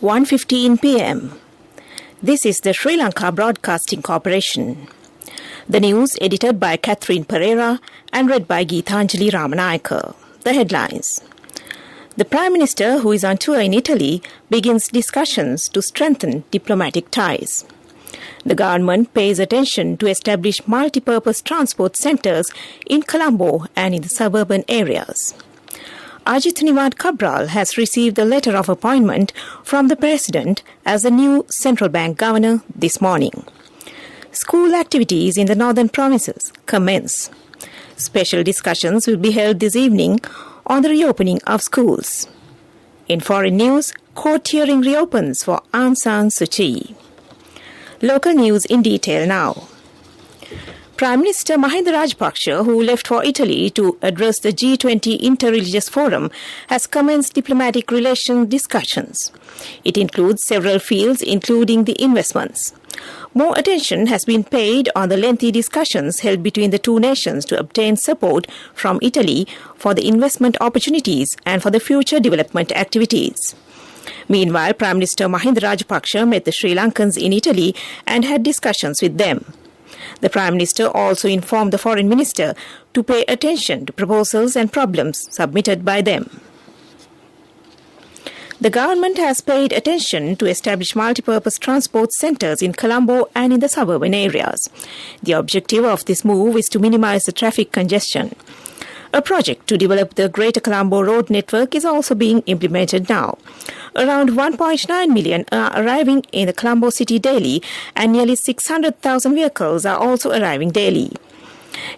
1:15 p.m. This is the Sri Lanka Broadcasting Corporation. The news edited by Catherine Pereira and read by Geethanjali Ramanayaka. The headlines. The Prime Minister, who is on tour in Italy, begins discussions to strengthen diplomatic ties. The government pays attention to establish multi-purpose transport centres in Colombo and in the suburban areas. Ajit Niwad Cabral has received a letter of appointment from the President as the new central bank governor this morning. School activities in the northern provinces commence. Special discussions will be held this evening on the reopening of schools. In foreign news, court hearing reopens for Aung San Suu Kyi. Local news in detail now. Prime Minister Mahinda Rajapaksa, who left for Italy to address the G20 Interreligious Forum, has commenced diplomatic relations discussions. It includes several fields, including the investments. More attention has been paid on the lengthy discussions held between the two nations to obtain support from Italy for the investment opportunities and for the future development activities. Meanwhile, Prime Minister Mahinda Rajapaksa met the Sri Lankans in Italy and had discussions with them. The Prime Minister also informed the Foreign Minister to pay attention to proposals and problems submitted by them. The government has paid attention to establish multi-purpose transport centres in Colombo and in the suburban areas. The objective of this move is to minimise the traffic congestion. A project to develop the Greater Colombo road network is also being implemented now. Around 1.9 million are arriving in the Colombo city daily, and nearly 600,000 vehicles are also arriving daily.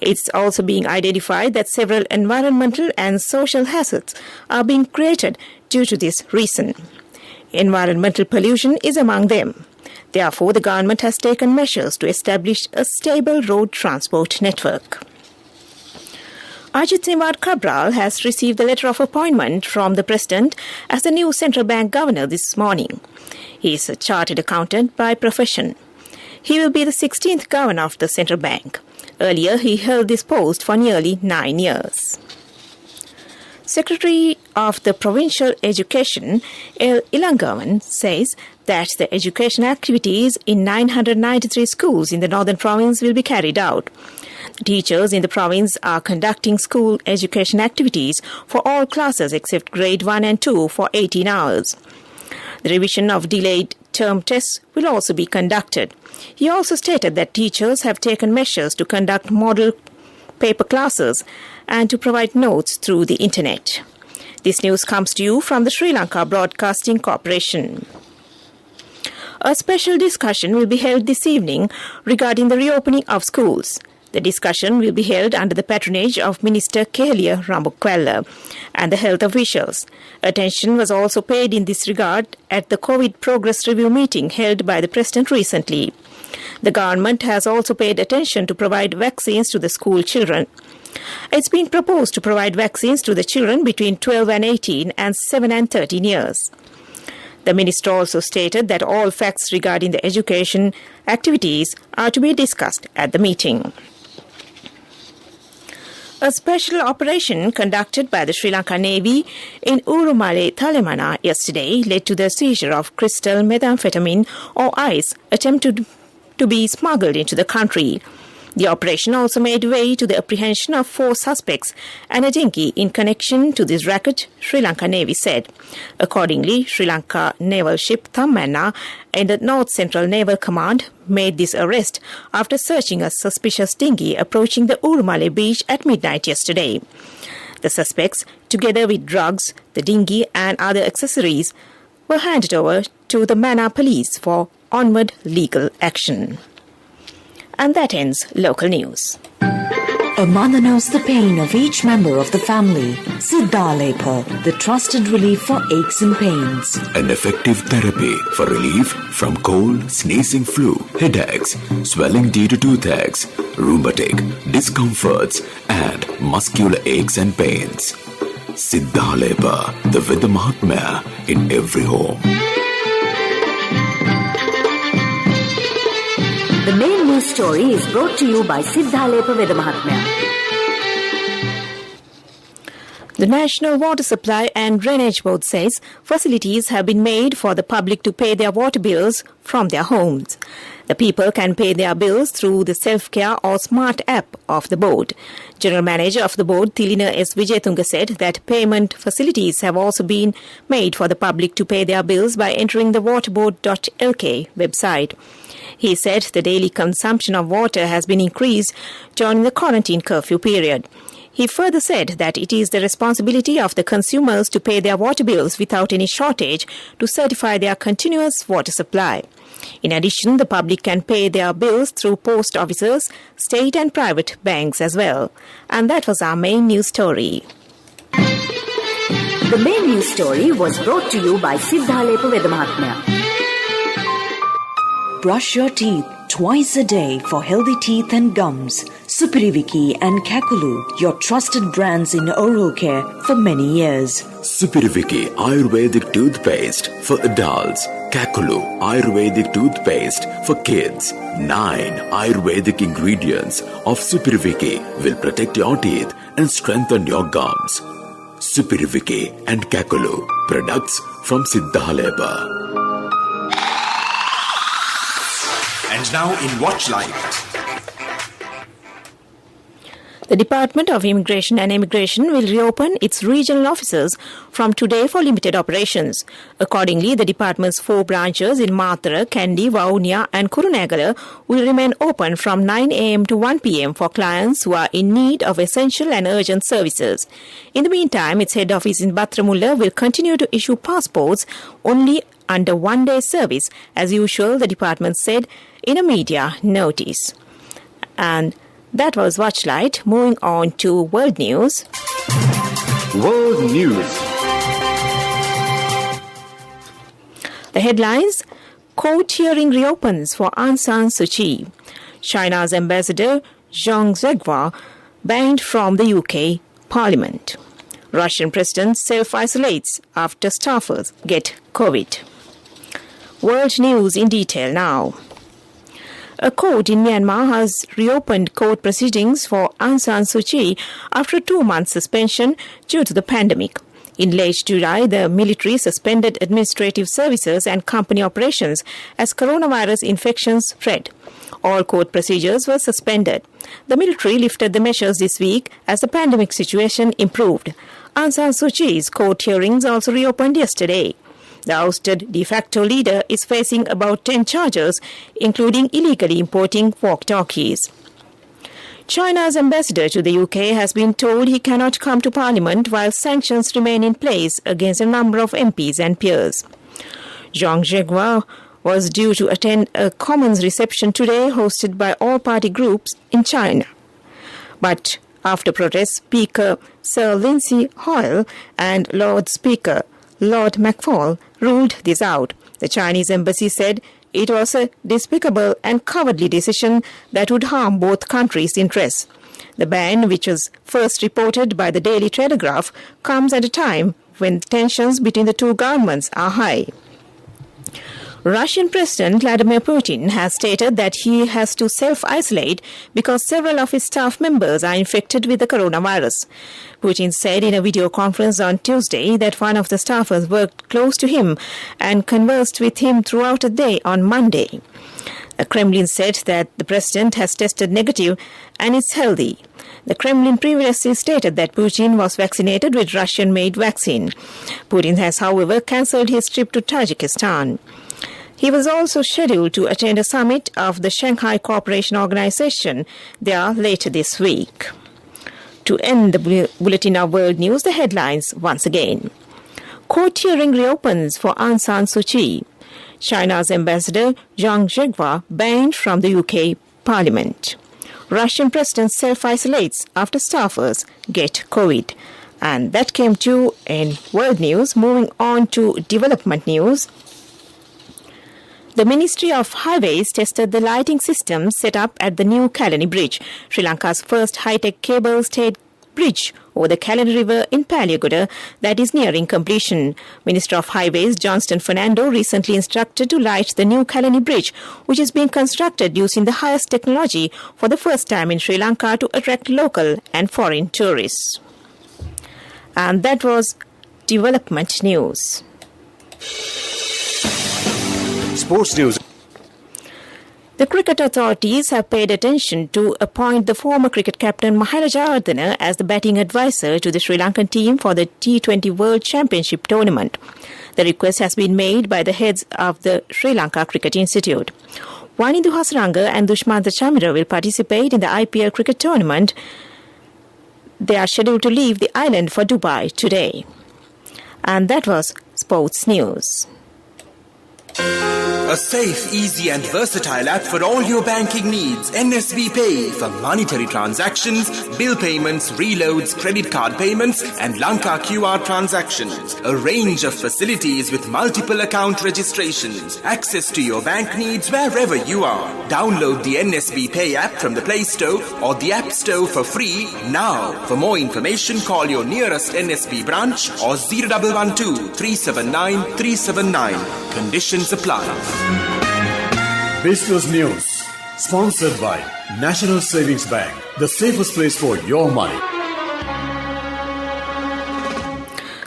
It's also being identified that several environmental and social hazards are being created due to this reason. Environmental pollution is among them. Therefore, the government has taken measures to establish a stable road transport network. Ajit Niwad Cabral has received the letter of appointment from the President as the new central bank governor this morning. He is a chartered accountant by profession. He will be the 16th governor of the central bank. Earlier, he held this post for nearly 9 years. Secretary of the Provincial Education, L. Ilangavan, says that the education activities in 993 schools in the northern province will be carried out. Teachers in the province are conducting school education activities for all classes except grade 1 and 2 for 18 hours. The revision of delayed term tests will also be conducted. He also stated that teachers have taken measures to conduct model paper classes and to provide notes through the internet. This news comes to you from the Sri Lanka Broadcasting Corporation. A special discussion will be held this evening regarding the reopening of schools. The discussion will be held under the patronage of Minister Kehelia Rambukwella and the health officials. Attention was also paid in this regard at the COVID progress review meeting held by the President recently. The government has also paid attention to provide vaccines to the school children. It's been proposed to provide vaccines to the children between 12 and 18 and 7 and 13 years. The minister also stated that all facts regarding the education activities are to be discussed at the meeting. A special operation conducted by the Sri Lanka Navy in Urumale, Talemana yesterday led to the seizure of crystal methamphetamine or ice attempted to be smuggled into the country. The operation also made way to the apprehension of 4 suspects and a dinghy in connection to this racket, Sri Lanka Navy said. Accordingly, Sri Lanka naval ship Thammanna in the North Central Naval Command made this arrest after searching a suspicious dinghy approaching the Urumale beach at midnight yesterday. The suspects, together with drugs, the dinghy and other accessories, were handed over to the Mannar police for onward legal action. And that ends local news. A mother knows the pain of each member of the family. Siddhalepa, the trusted relief for aches and pains. An effective therapy for relief from cold, sneezing, flu, headaches, swelling due to toothaches, rheumatic, discomforts, and muscular aches and pains. Siddhalepa, the Vidya Mahatmya in every home. The main news story is brought to you by Siddhalepa Veda Mahatmya. The National Water Supply and Drainage Board says facilities have been made for the public to pay their water bills from their homes. The people can pay their bills through the self-care or smart app of the board. General Manager of the board, Tilina S. Wijetunga, said that payment facilities have also been made for the public to pay their bills by entering the waterboard.lk website. He said the daily consumption of water has been increased during the quarantine curfew period. He further said that it is the responsibility of the consumers to pay their water bills without any shortage to certify their continuous water supply. In addition, the public can pay their bills through post offices, state and private banks as well. And that was our main news story. The main news story was brought to you by Siddhalepa Vedamahatmya. Brush your teeth twice a day for healthy teeth and gums. Supiriviki and Kakulu, your trusted brands in oral care for many years. Supiriviki Ayurvedic toothpaste for adults. Kakulu Ayurvedic toothpaste for kids. 9 Ayurvedic ingredients of Supiriviki will protect your teeth and strengthen your gums. Supiriviki and Kakulu, products from Siddhalepa. And now in Watchlight. The Department of Immigration and Immigration will reopen its regional offices from today for limited operations. Accordingly, the department's 4 branches in Matara, Kandy, Vaunia and Kurunegala will remain open from 9 a.m. to 1 p.m. for clients who are in need of essential and urgent services. In the meantime, its head office in Batramulla will continue to issue passports only under 1-day service, as usual, the department said in a media notice. And that was Watchlight. Moving on to World News. World News. The headlines: Court hearing reopens for Aung San Suu Kyi. China's ambassador Zhang Zegua banned from the UK Parliament. Russian president self-isolates after staffers get COVID. World news in detail now. A court in Myanmar has reopened court proceedings for Aung San Suu Kyi after a 2-month suspension due to the pandemic. In late July, the military suspended administrative services and company operations as coronavirus infections spread. All court procedures were suspended. The military lifted the measures this week as the pandemic situation improved. Aung San Suu Kyi's court hearings also reopened yesterday. The ousted de facto leader is facing about 10 charges, including illegally importing walkie-talkies. China's ambassador to the UK has been told he cannot come to Parliament while sanctions remain in place against a number of MPs and peers. Zhang Zegua was due to attend a Commons reception today hosted by all party groups in China. But after protests, Speaker Sir Lindsay Hoyle and Lord Speaker Lord McFall ruled this out. The Chinese embassy said it was a despicable and cowardly decision that would harm both countries' interests. The ban, which was first reported by the Daily Telegraph, comes at a time when tensions between the two governments are high. Russian President Vladimir Putin has stated that he has to self-isolate because several of his staff members are infected with the coronavirus. Putin said in a video conference on Tuesday that one of the staffers worked close to him and conversed with him throughout the day on Monday. The Kremlin said that the president has tested negative and is healthy. The Kremlin previously stated that Putin was vaccinated with Russian-made vaccine. Putin has, however, cancelled his trip to Tajikistan. He was also scheduled to attend a summit of the Shanghai Cooperation Organization there later this week. To end the Bulletin of World News, the headlines once again. Court hearing reopens for Aung San Suu Kyi. China's ambassador Zhang Zegua banned from the UK Parliament. Russian president self-isolates after staffers get COVID. And that came to in World News. Moving on to development news. The Ministry of Highways tested the lighting system set up at the new Kalani Bridge, Sri Lanka's first high-tech cable-stayed bridge over the Kalani River in Paliagoda that is nearing completion. Minister of Highways Johnston Fernando recently instructed to light the new Kalani Bridge, which is being constructed using the highest technology for the first time in Sri Lanka to attract local and foreign tourists. And that was development news. Sports news. The cricket authorities have paid attention to appoint the former cricket captain Mahela Jayawardene as the batting advisor to the Sri Lankan team for the T20 World Championship tournament. The request has been made by the heads of the Sri Lanka Cricket Institute. Wanindu Hasaranga and Dushmantha Chamira will participate in the IPL cricket tournament. They are scheduled to leave the island for Dubai today. And that was sports news. A safe, easy and versatile app for all your banking needs. NSB Pay for monetary transactions, bill payments, reloads, credit card payments and Lanka QR transactions. A range of facilities with multiple account registrations. Access to your bank needs wherever you are. Download the NSB Pay app from the Play Store or the App Store for free now. For more information, call your nearest NSB branch or 0112 379 379. Conditions apply. Business news. Sponsored by National Savings Bank, the safest place for your money.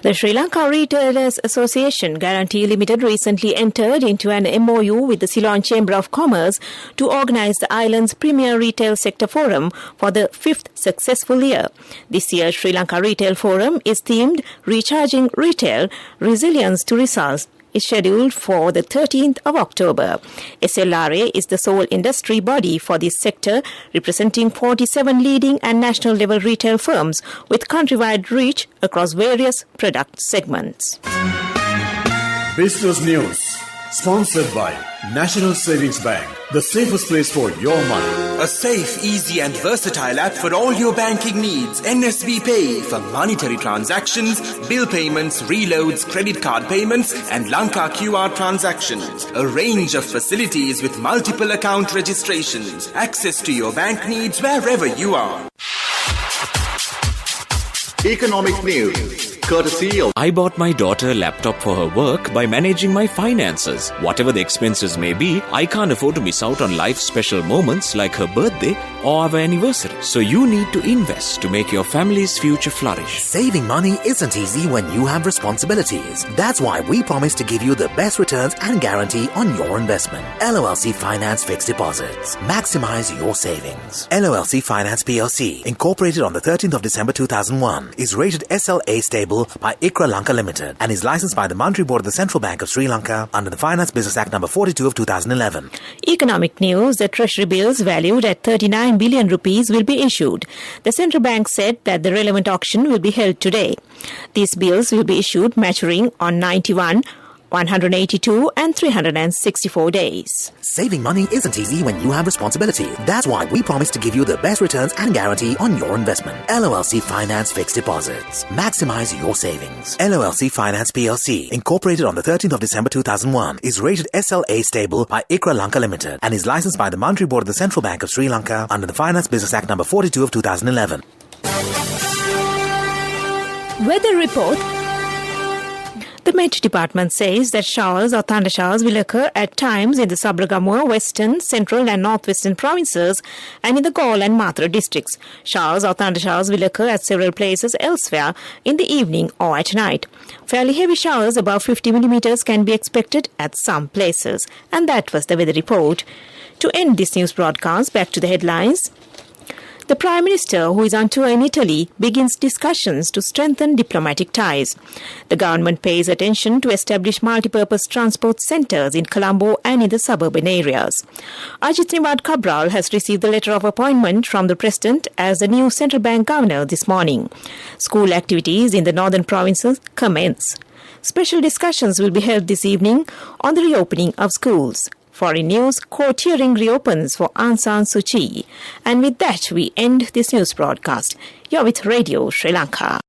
The Sri Lanka Retailers Association Guarantee Limited recently entered into an MOU with the Ceylon Chamber of Commerce to organize the island's premier retail sector forum for the 5th successful year. This year's Sri Lanka Retail Forum is themed Recharging Retail, Resilience to Results. Is scheduled for the 13th of October. SLRA is the sole industry body for this sector, representing 47 leading and national level retail firms with countrywide reach across various product segments. Business news. Sponsored by National Savings Bank, the safest place for your money. A safe, easy and versatile app for all your banking needs. NSB Pay for monetary transactions, bill payments, reloads, credit card payments and Lanka QR transactions. A range of facilities with multiple account registrations. Access to your bank needs wherever you are. Economic news. Courtesy of I bought my daughter a laptop for her work by managing my finances. Whatever the expenses may be, I can't afford to miss out on life's special moments like her birthday or our anniversary. So you need to invest to make your family's future flourish. Saving money isn't easy when you have responsibilities. That's why we promise to give you the best returns and guarantee on your investment. LOLC Finance Fixed Deposits. Maximize your savings. LOLC Finance PLC, incorporated on the 13th of December 2001, is rated SLA stable by ICRA Lanka Limited and is licensed by the Monetary Board of the Central Bank of Sri Lanka under the Finance Business Act No. 42 of 2011. Economic news: the treasury bills valued at 39 billion rupees will be issued. The central bank said that the relevant auction will be held today. These bills will be issued maturing on 91, 182 and 364 days. Saving money isn't easy when you have responsibility. That's why we promise to give you the best returns and guarantee on your investment. LOLC Finance Fixed Deposits. Maximize your savings. LOLC Finance PLC, incorporated on the 13th of December 2001, is rated SLA stable by ICRA Lanka Limited and is licensed by the Monetary Board of the Central Bank of Sri Lanka under the Finance Business Act No. 42 of 2011. Weather report. The Met Department says that showers or thunder showers will occur at times in the Sabragamua, Western, Central and Northwestern provinces and in the Galle and Matra districts. Showers or thunder showers will occur at several places elsewhere in the evening or at night. Fairly heavy showers above 50 millimeters can be expected at some places. And that was the weather report. To end this news broadcast, back to the headlines. The Prime Minister, who is on tour in Italy, begins discussions to strengthen diplomatic ties. The government pays attention to establish multi-purpose transport centres in Colombo and in the suburban areas. Ajit Nimad Cabral has received the letter of appointment from the President as the new Central Bank Governor this morning. School activities in the northern provinces commence. Special discussions will be held this evening on the reopening of schools. Foreign news: court hearing reopens for Aung San Suu Kyi. And with that, we end this news broadcast. You're with Radio Sri Lanka.